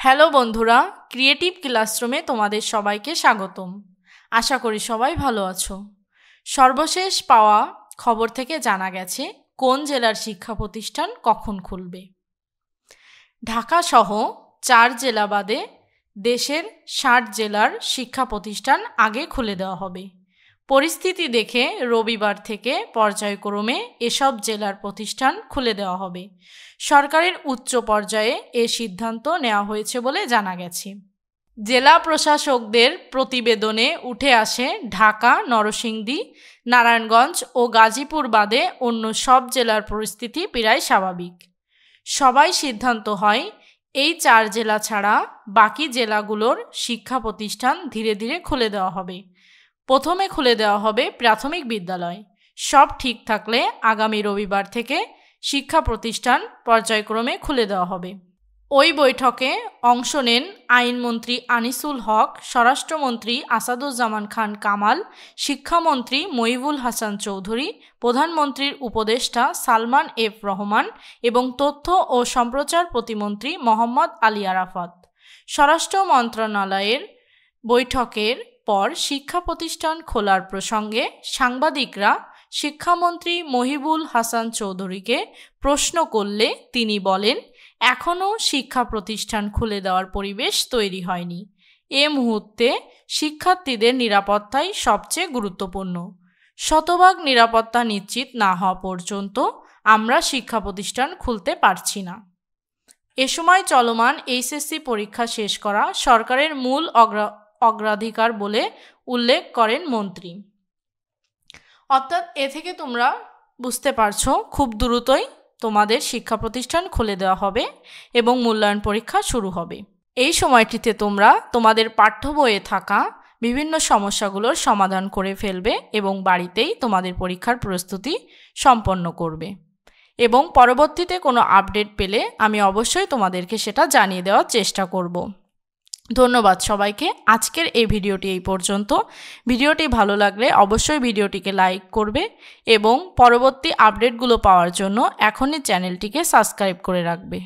Hello বন্ধুরা, creative ক্লাসরুমে তোমাদের সবাইকে স্বাগতম। আশা করি সবাই ভালো আছো। সর্বশেষ পাওয়া খবর থেকে জানা গেছে কোন জেলার শিক্ষা প্রতিষ্ঠান কখন খুলবে। ঢাকা সহ 4 জেলা বাদে দেশের 60 জেলার শিক্ষা প্রতিষ্ঠান আগে খুলে দেওয়া হবে। পরিস্থিতি দেখে রবিবার থেকে পর্যায়ক্রমে এসব জেলার প্রতিষ্ঠান খুলে দেওয়া হবে। সরকারের উচ্চ পর্যায়ে এ সিদ্ধান্ত নেওয়া হয়েছে বলে জানা গেছে। জেলা প্রশাসকদের প্রতিবেদনে উঠে আসে ঢাকা, নরসিংদী, নারায়ণগঞ্জ ও গাজীপুর বাদে অন্য সব জেলার পরিস্থিতি প্রায় স্বাভাবিক। সবাই সিদ্ধান্ত হয় এই 4 জেলা ছাড়া বাকি জেলাগুলোর শিক্ষা প্রতিষ্ঠান ধীরে ধীরে খুলে দেওয়া হবে। প্রথমে খুলে দেওয়া হবে প্রাথমিক বিদ্যালয়। সব ঠিক থাকলে আগামী রবিবার থেকে শিক্ষা প্রতিষ্ঠান পর্যায়ক্রমে খুলে দেওয়া হবে। ওই বৈঠকে অংশ নেন আইনমন্ত্রী আনিসুল হক, স্বরাষ্ট্রমন্ত্রী আসাদুজ্জামান খান কামাল, শিক্ষামন্ত্রী মহিবুল হাসান চৌধুরী, প্রধানমন্ত্রীর উপদেষ্টা সালমান এফ রহমান এবং তথ্য ও সম্প্রচার প্রতিমন্ত্রী মোহাম্মদ আলী আরাফাত। স্বরাষ্ট্র মন্ত্রণালয়ের বৈঠকের পর শিক্ষা প্রতিষ্ঠান খোলার প্রসঙ্গে সাংবাদিকরা শিক্ষামন্ত্রী মহিবুল হাসান চৌধুরীকে প্রশ্ন করলে তিনি বলেন, এখনও শিক্ষা প্রতিষ্ঠান খুলে দেওয়ার পরিবেশ তৈরি হয়নি। এ মুহূর্তে শিক্ষার্থীদের নিরাপত্তাই সবচেয়ে গুরুত্বপূর্ণ। শতভাগ নিরাপত্তা নিশ্চিত না হওয়া পর্যন্ত আমরা শিক্ষা প্রতিষ্ঠান খুলতে পারছি না। এ সময় চলমান এইচএসসি পরীক্ষা শেষ করা সরকারের মূল অগ্রাধিকার বলে উল্লেখ করেন মন্ত্রী। অর্থাৎ এ থেকে তোমরা বুঝতে পারছো খুব দ্রুতই তোমাদের শিক্ষা প্রতিষ্ঠান খুলে দেওয়া হবে এবং মূল্যায়ন পরীক্ষা শুরু হবে। এই সময়টিতে তোমরা তোমাদের পাঠ্য বইয়ে থাকা বিভিন্ন সমস্যাগুলোর সমাধান করে ফেলবে এবং বাড়িতেই তোমাদের পরীক্ষার প্রস্তুতি সম্পন্ন করবে। এবং পরবর্তীতে কোনো আপডেট পেলে আমি অবশ্যই তোমাদেরকে সেটা জানিয়ে দেওয়ার চেষ্টা করব। ধন্যবাদ সবাইকে। আজকের এই ভিডিওটি এই পর্যন্ত। ভিডিওটি ভালো লাগলে অবশ্যই ভিডিওটিকে লাইক করবে এবং পরবর্তী আপডেটগুলো পাওয়ার জন্য এখনই চ্যানেলটিকে সাবস্ক্রাইব করে রাখবে।